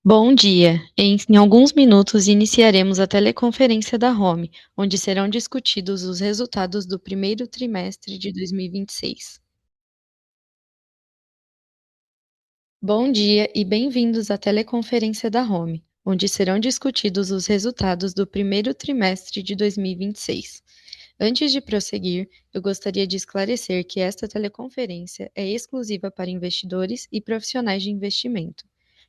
Bom dia! Em alguns minutos iniciaremos a teleconferência da Home, onde serão discutidos os resultados do primeiro trimestre de 2026. Bom dia e bem-vindos à teleconferência da Home, onde serão discutidos os resultados do primeiro trimestre de 2026. Antes de prosseguir, eu gostaria de esclarecer que esta teleconferência é exclusiva para investidores e profissionais de investimento.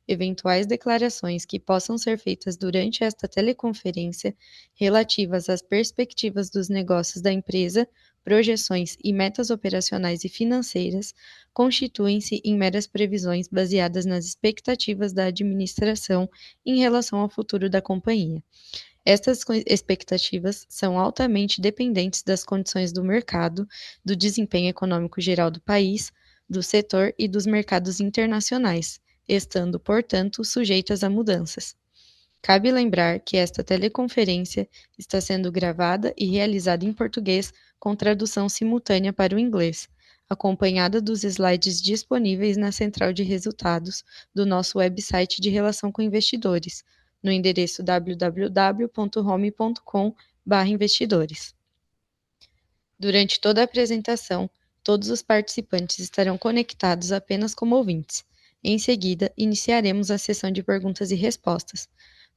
Eventuais declarações que possam ser feitas durante esta teleconferência relativas às perspectivas dos negócios da empresa, projeções e metas operacionais e financeiras constituem-se em meras previsões baseadas nas expectativas da administração em relação ao futuro da companhia. Estas expectativas são altamente dependentes das condições do mercado, do desempenho econômico geral do país, do setor e dos mercados internacionais, estando, portanto, sujeitas a mudanças. Cabe lembrar que esta teleconferência está sendo gravada e realizada em português com tradução simultânea para o inglês, acompanhada dos slides disponíveis na central de resultados do nosso website de relação com investidores, no endereço www.home.com/investidores. Durante toda a apresentação, todos os participantes estarão conectados apenas como ouvintes. Em seguida, iniciaremos a sessão de perguntas e respostas.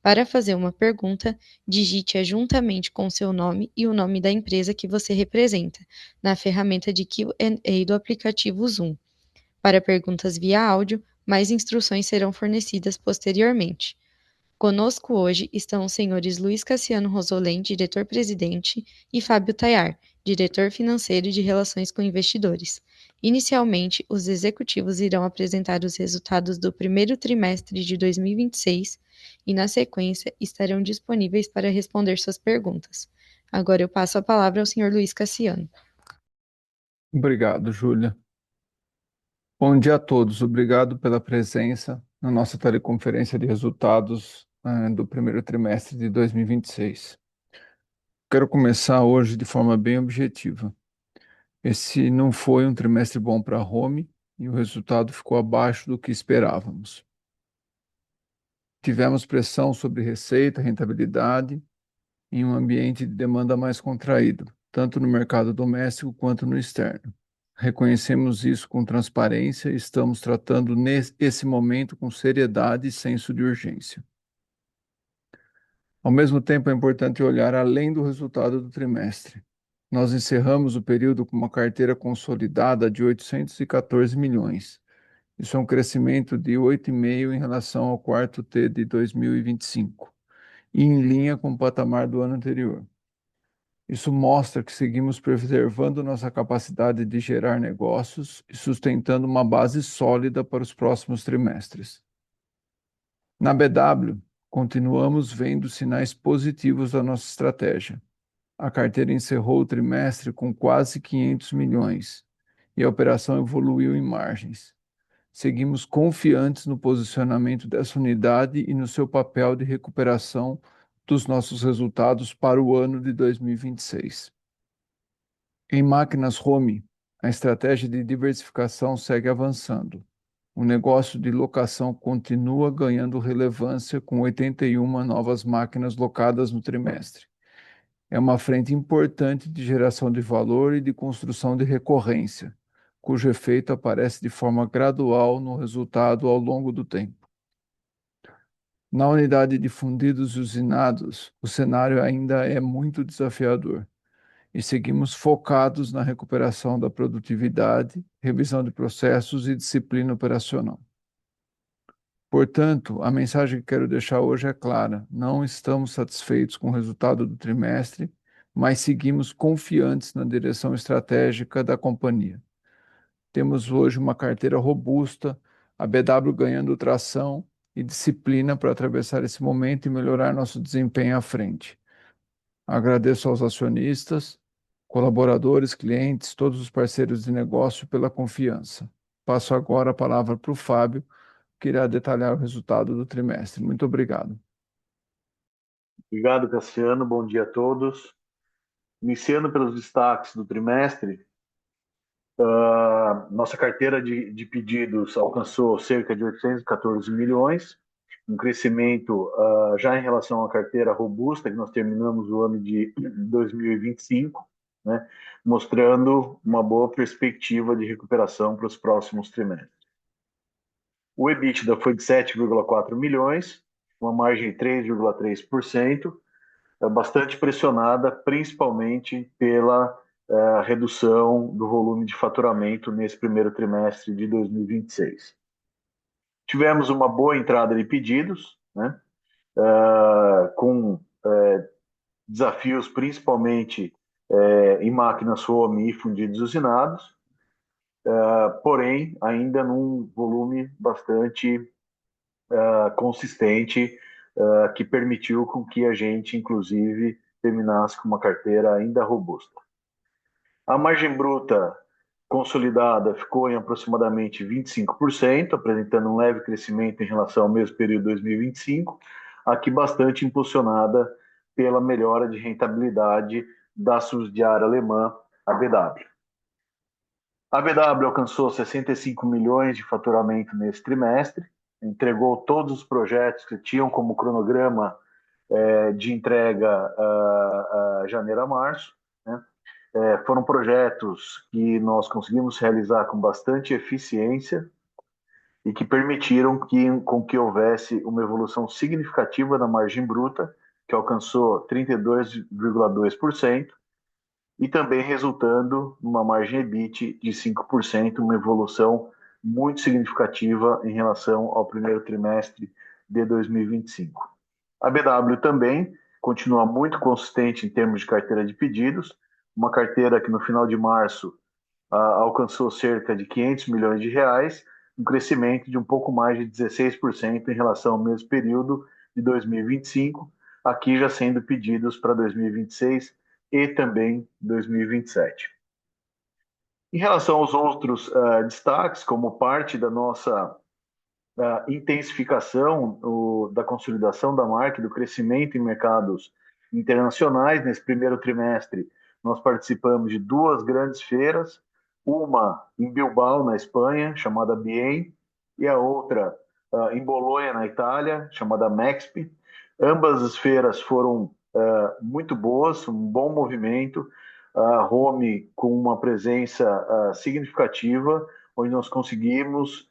Para fazer uma pergunta, digite-a juntamente com seu nome e o nome da empresa que você representa, na ferramenta de Q&A do aplicativo Zoom. Para perguntas via áudio, mais instruções serão fornecidas posteriormente. Conosco hoje estão os senhores Luiz Cassiano Rosolém, diretor-presidente, e Fábio Tayar, diretor financeiro e de Relações com Investidores. Inicialmente, os executivos irão apresentar os resultados do primeiro trimestre de 2026 e, na sequência, estarão disponíveis para responder suas perguntas. Agora eu passo a palavra ao senhor Luiz Cassiano. Obrigado, Júlia. Bom dia a todos. Obrigado pela presença na nossa teleconferência de resultados do primeiro trimestre de 2026. Quero começar hoje de forma bem objetiva. Esse não foi um trimestre bom para a Home e o resultado ficou abaixo do que esperávamos. Tivemos pressão sobre receita, rentabilidade em um ambiente de demanda mais contraído, tanto no mercado doméstico quanto no externo. Reconhecemos isso com transparência e estamos tratando esse momento com seriedade e senso de urgência. Ao mesmo tempo, é importante olhar além do resultado do trimestre. Nós encerramos o período com uma carteira consolidada de 814 milhões. Isso é um crescimento de 8,5% em relação ao quarto T de 2025, e em linha com o patamar do ano anterior. Isso mostra que seguimos preservando nossa capacidade de gerar negócios e sustentando uma base sólida para os próximos trimestres. Na BW, continuamos vendo sinais positivos da nossa estratégia. A carteira encerrou o trimestre com quase 500 milhões e a operação evoluiu em margens. Seguimos confiantes no posicionamento dessa unidade e no seu papel de recuperação dos nossos resultados para o ano de 2026. Em máquinas Home, a estratégia de diversificação segue avançando. O negócio de locação continua ganhando relevância com 81 novas máquinas locadas no trimestre. É uma frente importante de geração de valor e de construção de recorrência, cujo efeito aparece de forma gradual no resultado ao longo do tempo. Na unidade de fundidos e usinados, o cenário ainda é muito desafiador e seguimos focados na recuperação da produtividade, revisão de processos e disciplina operacional. Portanto, a mensagem que quero deixar hoje é clara: não estamos satisfeitos com o resultado do trimestre, mas seguimos confiantes na direção estratégica da companhia. Temos hoje uma carteira robusta, a BW ganhando tração e disciplina para atravessar esse momento e melhorar nosso desempenho à frente. Agradeço aos acionistas, colaboradores, clientes, todos os parceiros de negócio pela confiança. Passo agora a palavra para o Fábio, que irá detalhar o resultado do trimestre. Muito obrigado. Obrigado, Cassiano. Bom dia a todos. Iniciando pelos destaques do trimestre, nossa carteira de pedidos alcançou cerca de 814 milhões, um crescimento já em relação à carteira robusta, que nós terminamos o ano de 2025, né, mostrando uma boa perspectiva de recuperação para os próximos trimestres. O EBITDA foi de 7,4 milhões, uma margem de 3,3%, bastante pressionada, principalmente pela redução do volume de faturamento nesse primeiro trimestre de 2026. Tivemos uma boa entrada de pedidos, né, com desafios principalmente em máquinas home e fundidos usinados, porém ainda num volume bastante consistente, que permitiu com que a gente, inclusive, terminasse com uma carteira ainda robusta. A margem bruta consolidada ficou em aproximadamente 25%, apresentando um leve crescimento em relação ao mesmo período de 2025, aqui bastante impulsionada pela melhora de rentabilidade da subsidiária alemã, a BW. A BW alcançou 65 milhões de faturamento nesse trimestre, entregou todos os projetos que tinham como cronograma de entrega a janeiro a março, né? Foram projetos que nós conseguimos realizar com bastante eficiência e que permitiram com que houvesse uma evolução significativa na margem bruta, que alcançou 32,2%, e também resultando numa margem EBIT de 5%, uma evolução muito significativa em relação ao primeiro trimestre de 2025. A BW também continua muito consistente em termos de carteira de pedidos, uma carteira que no final de março alcançou cerca de 500 milhões de reais, um crescimento de um pouco mais de 16% em relação ao mesmo período de 2025, aqui já sendo pedidos para 2026 e também 2027. Em relação aos outros destaques, como parte da nossa intensificação da consolidação da marca e do crescimento em mercados internacionais, nesse primeiro trimestre, nós participamos de duas grandes feiras, uma em Bilbao, na Espanha, chamada BIEM, e a outra em Bolonha, na Itália, chamada MEXP. Ambas as feiras foram muito boas, um bom movimento, a Home com uma presença significativa, onde nós conseguimos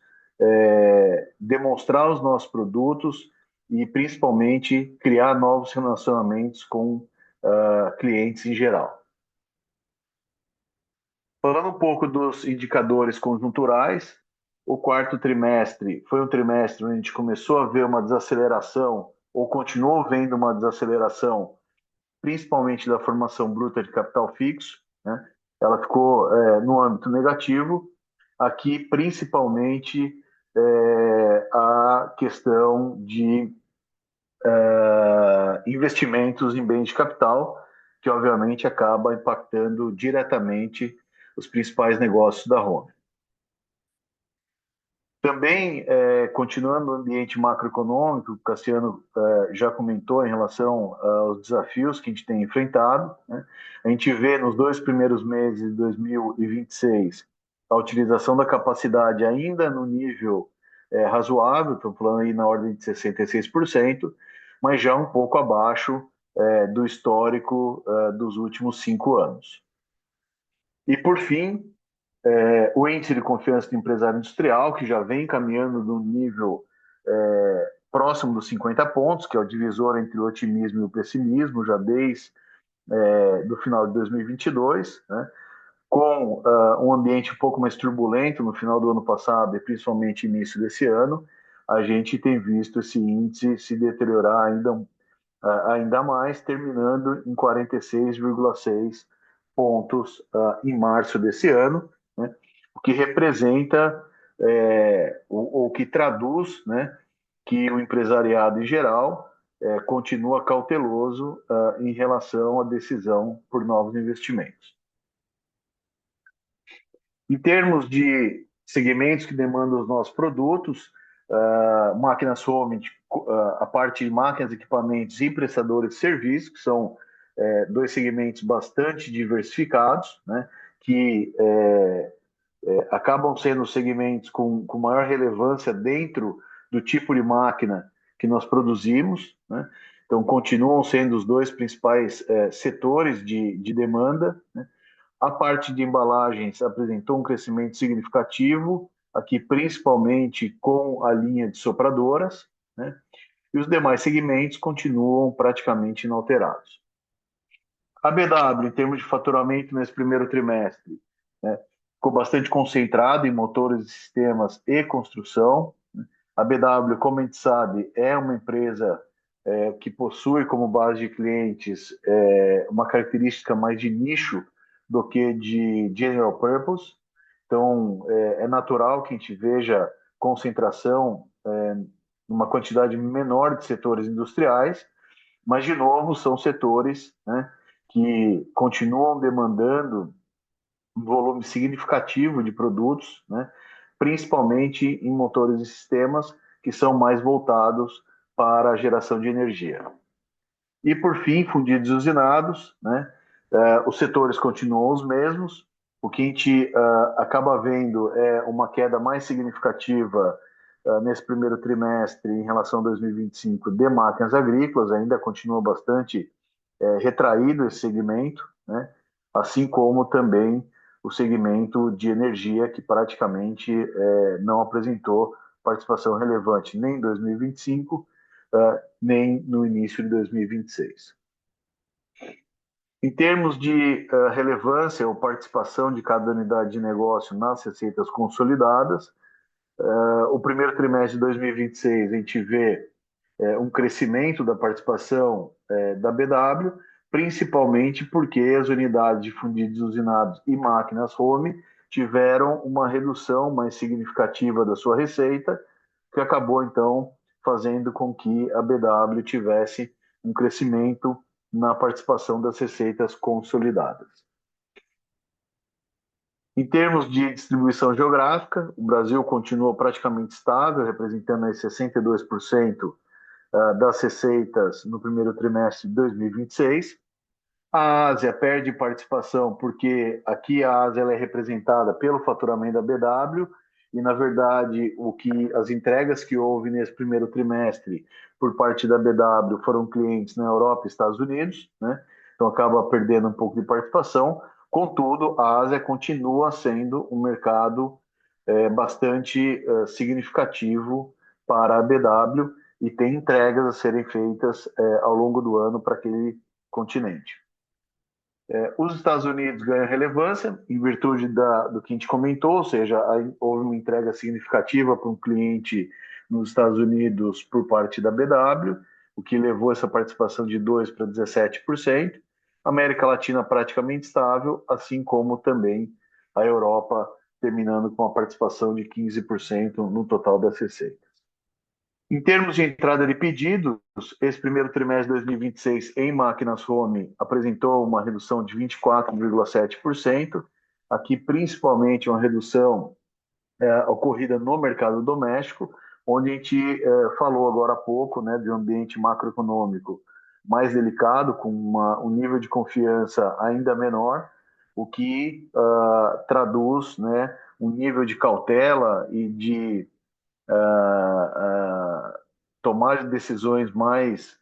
demonstrar os nossos produtos e, principalmente, criar novos relacionamentos com clientes em geral. Falando um pouco dos indicadores conjunturais, o quarto trimestre foi um trimestre onde a gente começou a ver uma desaceleração, ou continuou vendo uma desaceleração, principalmente da formação bruta de capital fixo, né? Ela ficou no âmbito negativo, aqui principalmente a questão de investimentos em bens de capital, que obviamente acaba impactando diretamente os principais negócios da Home. Também, continuando no ambiente macroeconômico, o Cassiano já comentou em relação aos desafios que a gente tem enfrentado, né? A gente vê nos 2 primeiros meses de 2026 a utilização da capacidade ainda no nível razoável, estamos falando aí na ordem de 66%, mas já um pouco abaixo do histórico dos últimos 5 anos. E, por fim, o índice de confiança do empresário industrial, que já vem caminhando num nível próximo dos 50 pontos, que é o divisor entre o otimismo e o pessimismo, já desde do final de 2022, né? Com um ambiente um pouco mais turbulento no final do ano passado e principalmente início desse ano, a gente tem visto esse índice se deteriorar ainda mais, terminando em 46,6 pontos em março desse ano, né? O que representa, ou que traduz, né, que o empresariado em geral continua cauteloso em relação à decisão por novos investimentos. Em termos de segmentos que demandam os nossos produtos, máquinas home, a parte de máquinas, equipamentos e prestadores de serviços, que são dois segmentos bastante diversificados, né, que acabam sendo segmentos com maior relevância dentro do tipo de máquina que nós produzimos, né? Então, continuam sendo os dois principais setores de demanda, né? A parte de embalagens apresentou um crescimento significativo, aqui principalmente com a linha de sopradoras, né? E os demais segmentos continuam praticamente inalterados. A BW, em termos de faturamento nesse primeiro trimestre, né, ficou bastante concentrado em motores e sistemas e construção. A BW, como a gente sabe, é uma empresa que possui como base de clientes uma característica mais de nicho do que de general purpose. Então, é natural que a gente veja concentração numa quantidade menor de setores industriais, mas, de novo, são setores, né, que continuam demandando um volume significativo de produtos, né, principalmente em motores e sistemas que são mais voltados para a geração de energia. E, por fim, fundidos e usinados, né, os setores continuam os mesmos. O que a gente acaba vendo é uma queda mais significativa nesse primeiro trimestre em relação a 2025 de máquinas agrícolas, ainda continua bastante retraído esse segmento, né? Assim como também o segmento de energia, que praticamente não apresentou participação relevante nem em 2025, nem no início de 2026. Em termos de relevância ou participação de cada unidade de negócio nas receitas consolidadas, o primeiro trimestre de 2026 a gente vê um crescimento da participação da BW, principalmente porque as unidades de fundidos usinados e máquinas home tiveram uma redução mais significativa da sua receita, que acabou, então, fazendo com que a BW tivesse um crescimento na participação das receitas consolidadas. Em termos de distribuição geográfica, o Brasil continua praticamente estável, representando aí 62% das receitas no primeiro trimestre de 2026. A Ásia perde participação porque aqui a Ásia ela é representada pelo faturamento da BW e, na verdade, as entregas que houve nesse primeiro trimestre por parte da BW foram clientes na Europa e Estados Unidos, né? Então acaba perdendo um pouco de participação. Contudo, a Ásia continua sendo um mercado bastante significativo para a BW e tem entregas a serem feitas ao longo do ano para aquele continente. Os Estados Unidos ganham relevância em virtude do que a gente comentou, ou seja, houve uma entrega significativa para um cliente nos Estados Unidos por parte da BW, o que levou essa participação de 2% para 17%. América Latina praticamente estável, assim como também a Europa, terminando com a participação de 15% no total das receitas. Em termos de entrada de pedidos, esse primeiro trimestre de 2026 em máquinas home apresentou uma redução de 24,7%, aqui principalmente uma redução ocorrida no mercado doméstico, onde a gente falou agora há pouco, né, de um ambiente macroeconômico mais delicado, com um nível de confiança ainda menor, o que traduz, né, um nível de cautela e de tomar decisões mais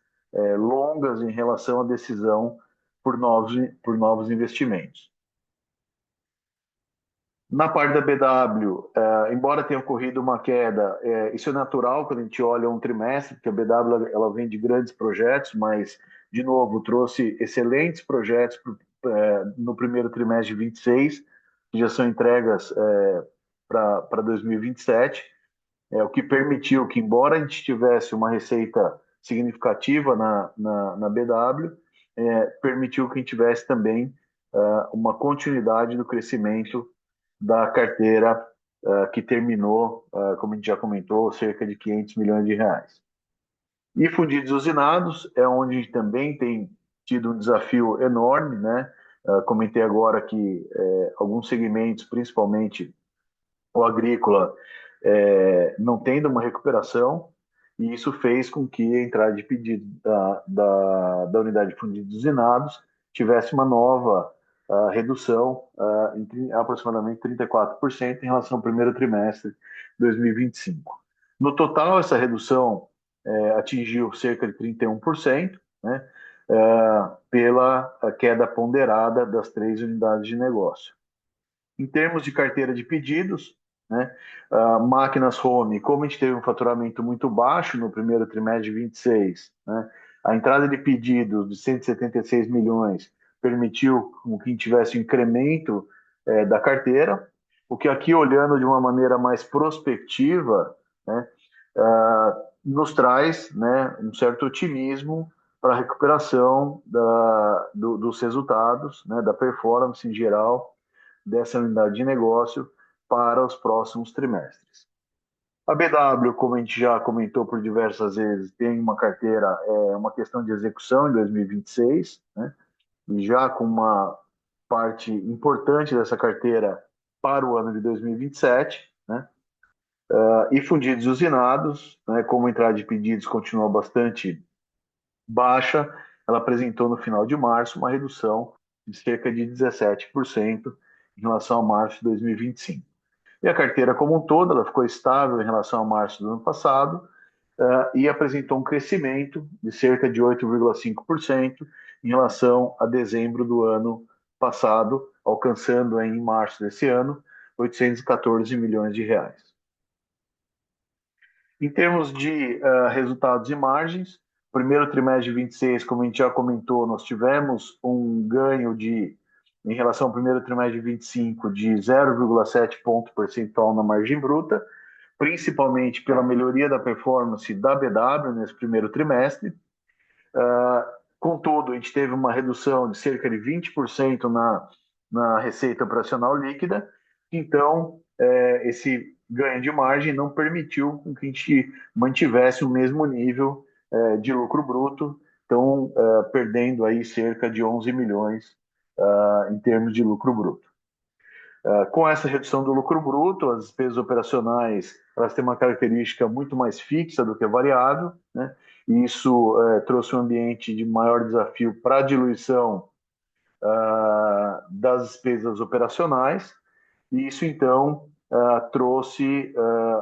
longas em relação à decisão por novos investimentos. Na parte da BW, embora tenha ocorrido uma queda, isso é natural quando a gente olha um trimestre, porque a BW ela vem de grandes projetos, mas, de novo, trouxe excelentes projetos no primeiro trimestre de 26, que já são entregas para 2027, o que permitiu que, embora a gente tivesse uma receita significativa na BW, permitiu que a gente tivesse também uma continuidade do crescimento da carteira que terminou, como a gente já comentou, cerca de 500 milhões de reais. E fundidos usinados é onde a gente também tem tido um desafio enorme, né? Comentei agora que alguns segmentos, principalmente o agrícola, não tendo uma recuperação, e isso fez com que a entrada de pedido da unidade de fundidos usinados tivesse uma nova redução em aproximadamente 34% em relação ao primeiro trimestre de 2025. No total, essa redução atingiu cerca de 31%, né, pela queda ponderada das 3 unidades de negócio. Em termos de carteira de pedidos, né, máquinas home, como a gente teve um faturamento muito baixo no primeiro trimestre de 26, né, a entrada de pedidos de 176 milhões permitiu que a gente tivesse um incremento da carteira, o que aqui, olhando de uma maneira mais prospectiva, né, nos traz, né, um certo otimismo para a recuperação dos resultados, né, da performance em geral dessa unidade de negócio para os próximos trimestres. A BW, como a gente já comentou por diversas vezes, tem uma carteira, uma questão de execução em 2026, né, e já com uma parte importante dessa carteira para o ano de 2027, né, e fundidos usinados, né, como a entrada de pedidos continua bastante baixa, ela apresentou no final de março uma redução de cerca de 17% em relação a março de 2025. E a carteira como um todo, ela ficou estável em relação a março do ano passado e apresentou um crescimento de cerca de 8,5% em relação a dezembro do ano passado, alcançando em março desse ano 814 milhões de reais. Em termos de resultados e margens, primeiro trimestre de 26, como a gente já comentou, nós tivemos um ganho em relação ao primeiro trimestre de 25, de 0,7 ponto percentual na margem bruta, principalmente pela melhoria da performance da BW nesse primeiro trimestre. Contudo, a gente teve uma redução de cerca de 20% na receita operacional líquida, então esse ganho de margem não permitiu que a gente mantivesse o mesmo nível de lucro bruto, então perdendo aí cerca de 11 milhões em termos de lucro bruto. Com essa redução do lucro bruto, as despesas operacionais elas têm uma característica muito mais fixa do que variável, né? E isso trouxe um ambiente de maior desafio para a diluição das despesas operacionais, e isso então trouxe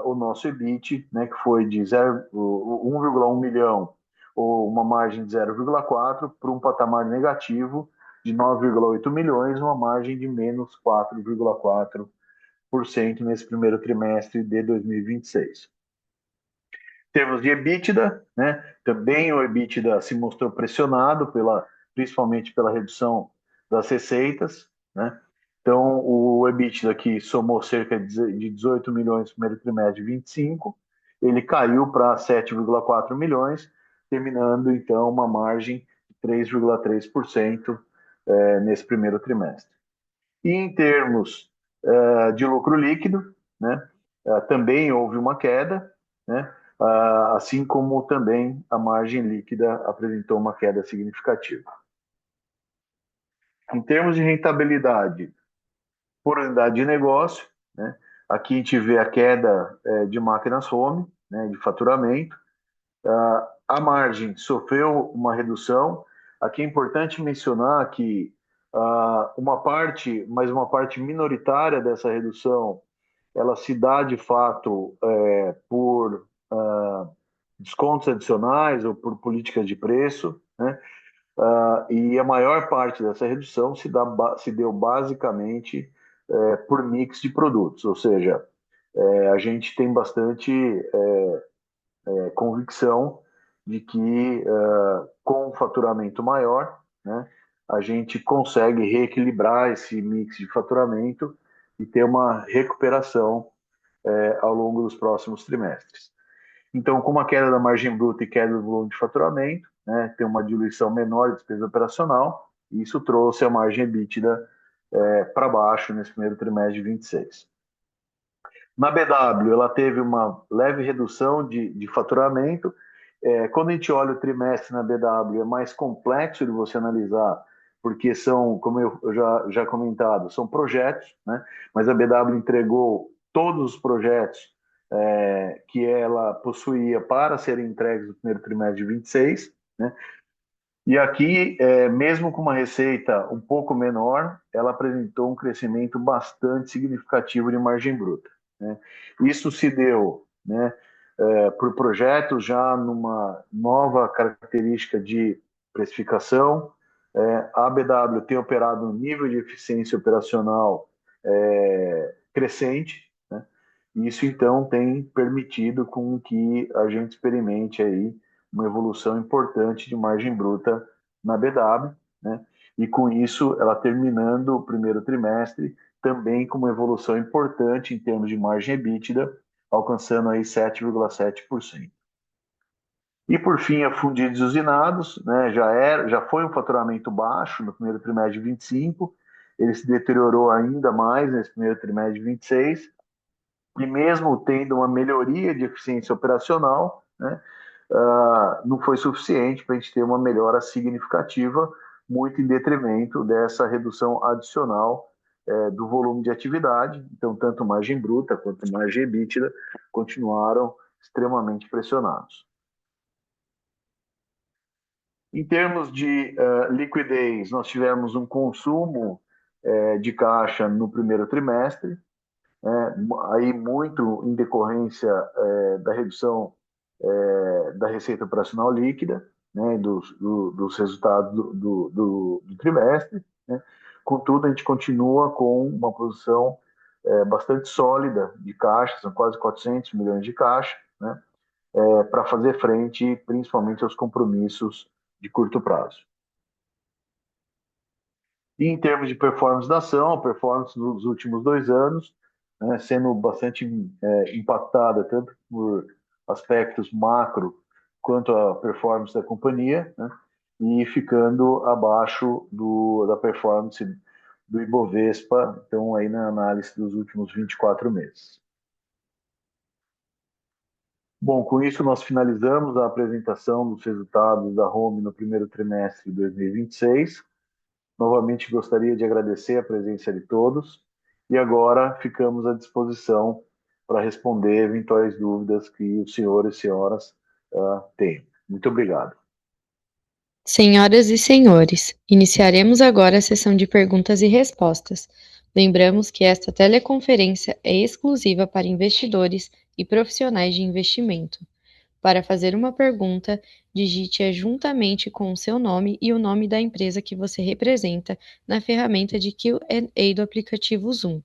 o nosso EBIT, né, que foi de 1,1 milhão, ou uma margem de 0,4, para um patamar negativo de 9,8 milhões, uma margem de menos 4,4% nesse primeiro trimestre de 2026. Em termos de EBITDA, né, também o EBITDA se mostrou pressionado, principalmente pela redução das receitas, né? Então, o EBITDA aqui somou cerca de 18 milhões no primeiro trimestre de 25, ele caiu para 7,4 milhões, terminando, então, uma margem de 3,3% nesse primeiro trimestre. E em termos de lucro líquido, né, também houve uma queda, né, assim como também a margem líquida apresentou uma queda significativa. Em termos de rentabilidade por unidade de negócio, né, aqui a gente vê a queda de máquinas home, né, de faturamento. A margem sofreu uma redução. Aqui é importante mencionar que uma parte minoritária dessa redução, ela se dá de fato por descontos adicionais ou por políticas de preço, né? E a maior parte dessa redução se deu basicamente por mix de produtos, ou seja, a gente tem bastante convicção de que com um faturamento maior, né, a gente consegue reequilibrar esse mix de faturamento e ter uma recuperação ao longo dos próximos trimestres. Então, com uma queda da margem bruta e queda do volume de faturamento, né, tem uma diluição menor de despesa operacional, e isso trouxe a margem EBITDA para baixo nesse primeiro trimestre de 26. Na BW, ela teve uma leve redução de faturamento. Quando a gente olha o trimestre na BW, é mais complexo de você analisar, porque são, como eu já comentado, são projetos, né? Mas a BW entregou todos os projetos que ela possuía para serem entregues no primeiro trimestre de 26, né? E aqui, mesmo com uma receita um pouco menor, ela apresentou um crescimento bastante significativo de margem bruta, né? Isso se deu, né, por projetos já numa nova característica de precificação. A BW tem operado um nível de eficiência operacional crescente, né? Isso, então, tem permitido com que a gente experimente aí uma evolução importante de margem bruta na BW, né? E com isso, ela terminando o primeiro trimestre também com uma evolução importante em termos de margem EBITDA, alcançando aí 7,7%. E por fim, a fundidos e usinados, né, já foi um faturamento baixo no primeiro trimestre de 25, ele se deteriorou ainda mais nesse primeiro trimestre de 26, e mesmo tendo uma melhoria de eficiência operacional, né, não foi suficiente para a gente ter uma melhora significativa, muito em detrimento dessa redução adicional do volume de atividade. Então, tanto margem bruta quanto margem EBITDA continuaram extremamente pressionados. Em termos de liquidez, nós tivemos um consumo de caixa no primeiro trimestre, aí muito em decorrência da redução da receita operacional líquida, né, dos resultados do trimestre, né? Contudo, a gente continua com uma posição bastante sólida de caixa, são quase 400 milhões de caixa, né, para fazer frente principalmente aos compromissos de curto prazo. E em termos de performance da ação, a performance nos últimos 2 anos, né, sendo bastante impactada tanto por aspectos macro quanto a performance da companhia, né, e ficando abaixo da performance do Ibovespa, então aí na análise dos últimos 24 meses. Bom, com isso nós finalizamos a apresentação dos resultados da Home no primeiro trimestre de 2026. Novamente gostaria de agradecer a presença de todos e agora ficamos à disposição para responder eventuais dúvidas que os senhores e senhoras tenham. Muito obrigado. Senhoras e senhores, iniciaremos agora a sessão de perguntas e respostas. Lembramos que esta teleconferência é exclusiva para investidores e profissionais de investimento. Para fazer uma pergunta, digite-a juntamente com o seu nome e o nome da empresa que você representa na ferramenta de Q&A do aplicativo Zoom.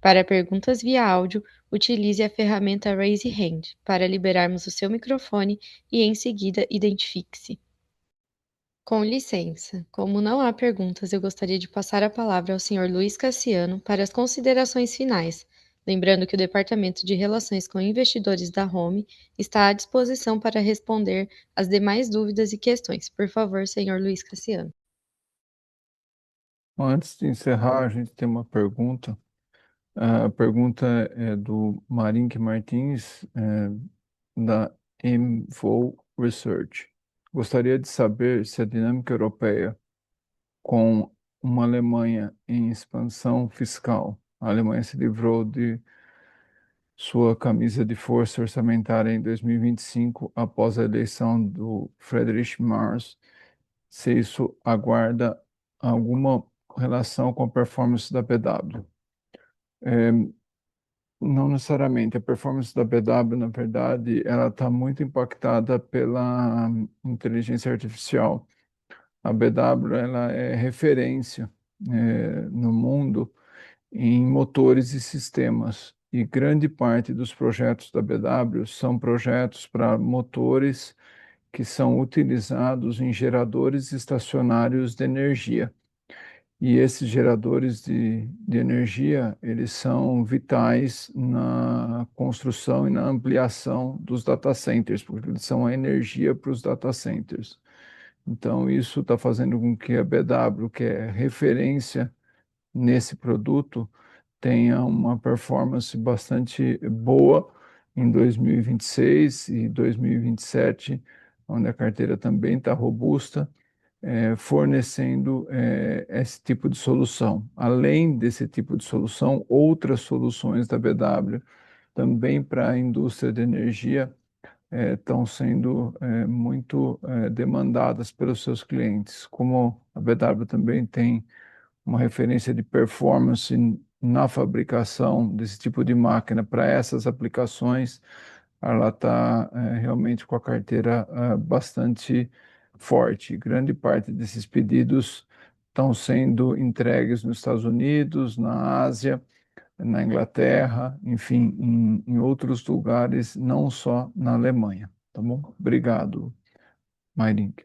Para perguntas via áudio, utilize a ferramenta Raise Hand para liberarmos o seu microfone e, em seguida, identifique-se. Com licença, como não há perguntas, eu gostaria de passar a palavra ao Sr. Luiz Cassiano para as considerações finais, lembrando que o Departamento de Relações com Investidores da Home está à disposição para responder as demais dúvidas e questões. Por favor, Sr. Luiz Cassiano. Antes de encerrar, a gente tem uma pergunta. A pergunta é do Marink Martins, da MVO Research. Gostaria de saber se a dinâmica europeia, com uma Alemanha em expansão fiscal, a Alemanha se livrou de sua camisa de força orçamentária em 2025 após a eleição do Friedrich Merz, se isso aguarda alguma relação com a performance da BW. Não necessariamente. A performance da BW, na verdade, ela está muito impactada pela inteligência artificial. A BW ela é referência no mundo em motores e sistemas. E grande parte dos projetos da BW são projetos para motores que são utilizados em geradores estacionários de energia. E esses geradores de energia, eles são vitais na construção e na ampliação dos data centers, porque eles são a energia para os data centers. Então, isso está fazendo com que a BW, que é referência nesse produto, tenha uma performance bastante boa em 2026 e 2027, onde a carteira também está robusta, fornecendo esse tipo de solução. Além desse tipo de solução, outras soluções da BW, também para a indústria de energia, estão sendo muito demandadas pelos seus clientes. Como a BW também tem uma referência de performance na fabricação desse tipo de máquina para essas aplicações, ela está realmente com a carteira bastante forte. Grande parte desses pedidos estão sendo entregues nos Estados Unidos, na Ásia, na Inglaterra, enfim, em outros lugares, não só na Alemanha. Tá bom? Obrigado, Mairink.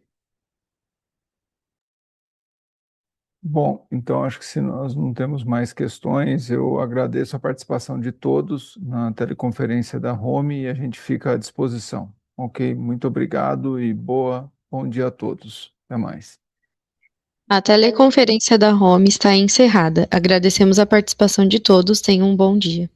Bom, então acho que se nós não temos mais questões, eu agradeço a participação de todos na teleconferência da Home e a gente fica à disposição. Ok? Muito obrigado e bom dia a todos. Até mais. A teleconferência da Home está encerrada. Agradecemos a participação de todos. Tenham um bom dia.